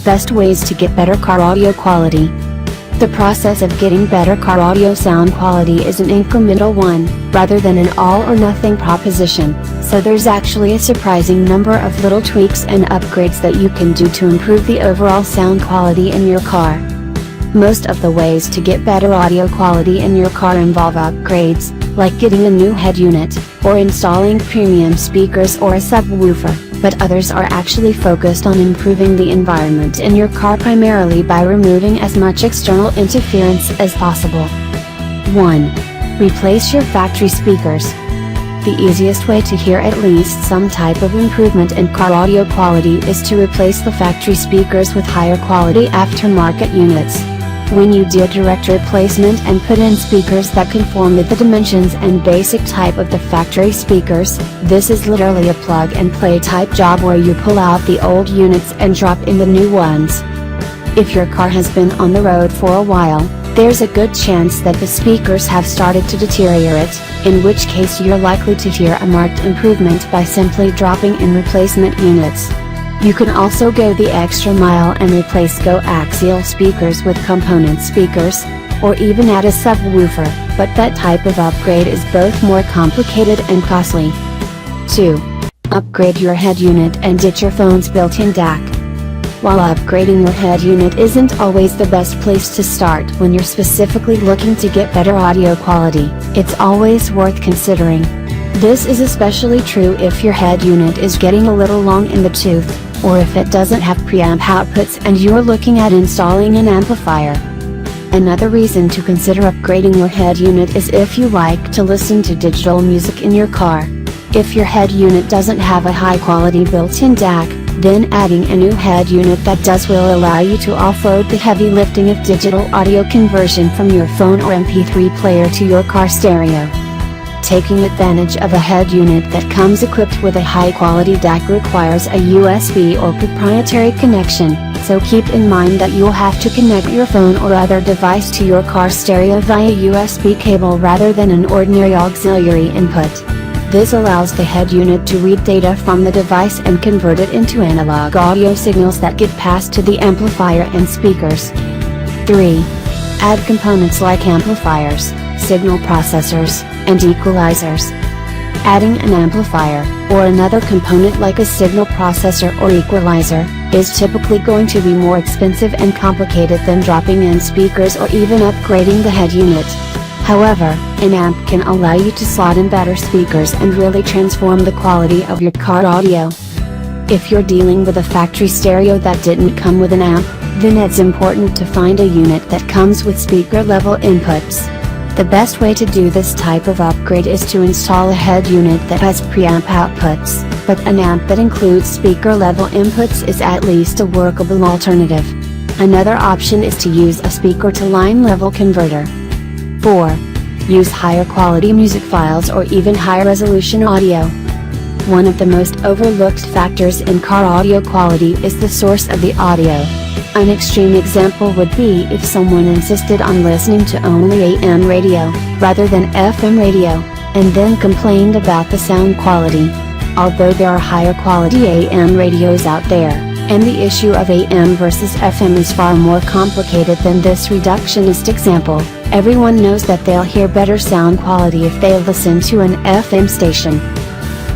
Best ways to get better car audio quality. The process of getting better car audio sound quality is an incremental one, rather than an all-or-nothing proposition, so there's actually a surprising number of little tweaks and upgrades that you can do to improve the overall sound quality in your car. Most of the ways to get better audio quality in your car involve upgrades, like getting a new head unit, or installing premium speakers or a subwoofer, but others are actually focused on improving the environment in your car primarily by removing as much external interference as possible. 1. Replace your factory speakers. The easiest way to hear at least some type of improvement in car audio quality is to replace the factory speakers with higher quality aftermarket units. When you do a direct replacement and put in speakers that conform with the dimensions and basic type of the factory speakers, this is literally a plug-and-play type job where you pull out the old units and drop in the new ones. If your car has been on the road for a while, there's a good chance that the speakers have started to deteriorate, in which case you're likely to hear a marked improvement by simply dropping in replacement units. You can also go the extra mile and replace coaxial speakers with component speakers, or even add a subwoofer, but that type of upgrade is both more complicated and costly. 2. Upgrade your head unit and ditch your phone's built-in DAC. While upgrading your head unit isn't always the best place to start when you're specifically looking to get better audio quality, it's always worth considering. This is especially true if your head unit is getting a little long in the tooth, or if it doesn't have preamp outputs and you're looking at installing an amplifier. Another reason to consider upgrading your head unit is if you like to listen to digital music in your car. If your head unit doesn't have a high-quality built-in DAC, then adding a new head unit that does will allow you to offload the heavy lifting of digital audio conversion from your phone or MP3 player to your car stereo. Taking advantage of a head unit that comes equipped with a high-quality DAC requires a USB or proprietary connection, so keep in mind that you'll have to connect your phone or other device to your car stereo via USB cable rather than an ordinary auxiliary input. This allows the head unit to read data from the device and convert it into analog audio signals that get passed to the amplifier and speakers. 3. Add components like amplifiers, signal processors, and equalizers. Adding an amplifier, or another component like a signal processor or equalizer, is typically going to be more expensive and complicated than dropping in speakers or even upgrading the head unit. However, an amp can allow you to slot in better speakers and really transform the quality of your car audio. If you're dealing with a factory stereo that didn't come with an amp, then it's important to find a unit that comes with speaker-level inputs. The best way to do this type of upgrade is to install a head unit that has preamp outputs, but an amp that includes speaker-level inputs is at least a workable alternative. Another option is to use a speaker-to-line level converter. 4. Use higher quality music files or even higher resolution audio. One of the most overlooked factors in car audio quality is the source of the audio. An extreme example would be if someone insisted on listening to only AM radio, rather than FM radio, and then complained about the sound quality. Although there are higher quality AM radios out there, and the issue of AM versus FM is far more complicated than this reductionist example, everyone knows that they'll hear better sound quality if they listen to an FM station.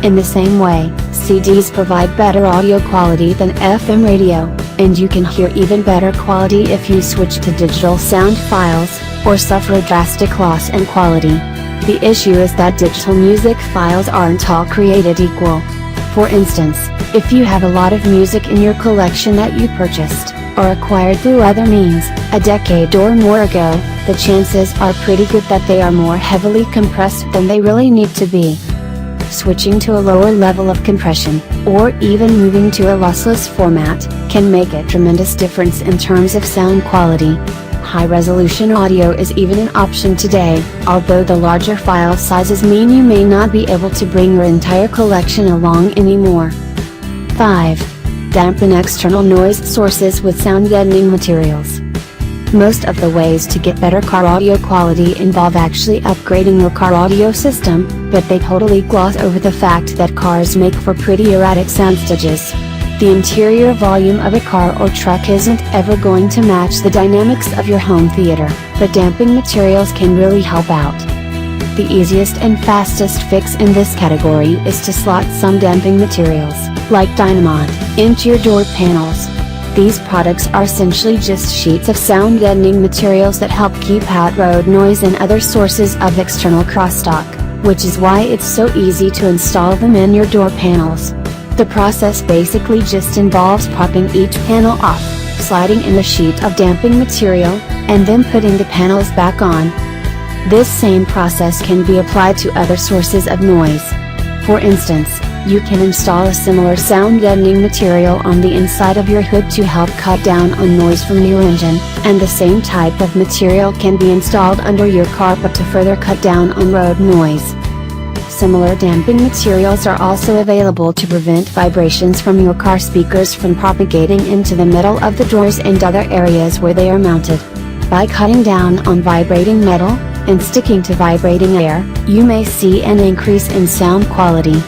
In the same way, CDs provide better audio quality than FM radio, and you can hear even better quality if you switch to digital sound files, or suffer a drastic loss in quality. The issue is that digital music files aren't all created equal. For instance, if you have a lot of music in your collection that you purchased, or acquired through other means, a decade or more ago, the chances are pretty good that they are more heavily compressed than they really need to be. Switching to a lower level of compression, or even moving to a lossless format, can make a tremendous difference in terms of sound quality. High-resolution audio is even an option today, although the larger file sizes mean you may not be able to bring your entire collection along anymore. 5. Dampen external noise sources with sound-deadening materials. Most of the ways to get better car audio quality involve actually upgrading your car audio system, but they totally gloss over the fact that cars make for pretty erratic sound stages. The interior volume of a car or truck isn't ever going to match the dynamics of your home theater, but damping materials can really help out. The easiest and fastest fix in this category is to slot some damping materials, like dynamite, into your door panels. These products are essentially just sheets of sound deadening materials that help keep out road noise and other sources of external crosstalk, which is why it's so easy to install them in your door panels. The process basically just involves popping each panel off, sliding in a sheet of damping material, and then putting the panels back on. This same process can be applied to other sources of noise. For instance, you can install a similar sound deadening material on the inside of your hood to help cut down on noise from your engine, and the same type of material can be installed under your carpet to further cut down on road noise. Similar damping materials are also available to prevent vibrations from your car speakers from propagating into the middle of the doors and other areas where they are mounted. By cutting down on vibrating metal, and sticking to vibrating air, you may see an increase in sound quality.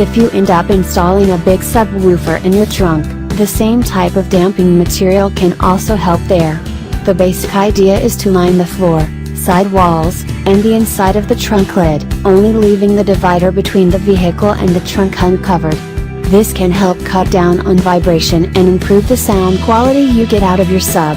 If you end up installing a big subwoofer in your trunk, the same type of damping material can also help there. The basic idea is to line the floor, side walls, and the inside of the trunk lid, only leaving the divider between the vehicle and the trunk uncovered. This can help cut down on vibration and improve the sound quality you get out of your sub.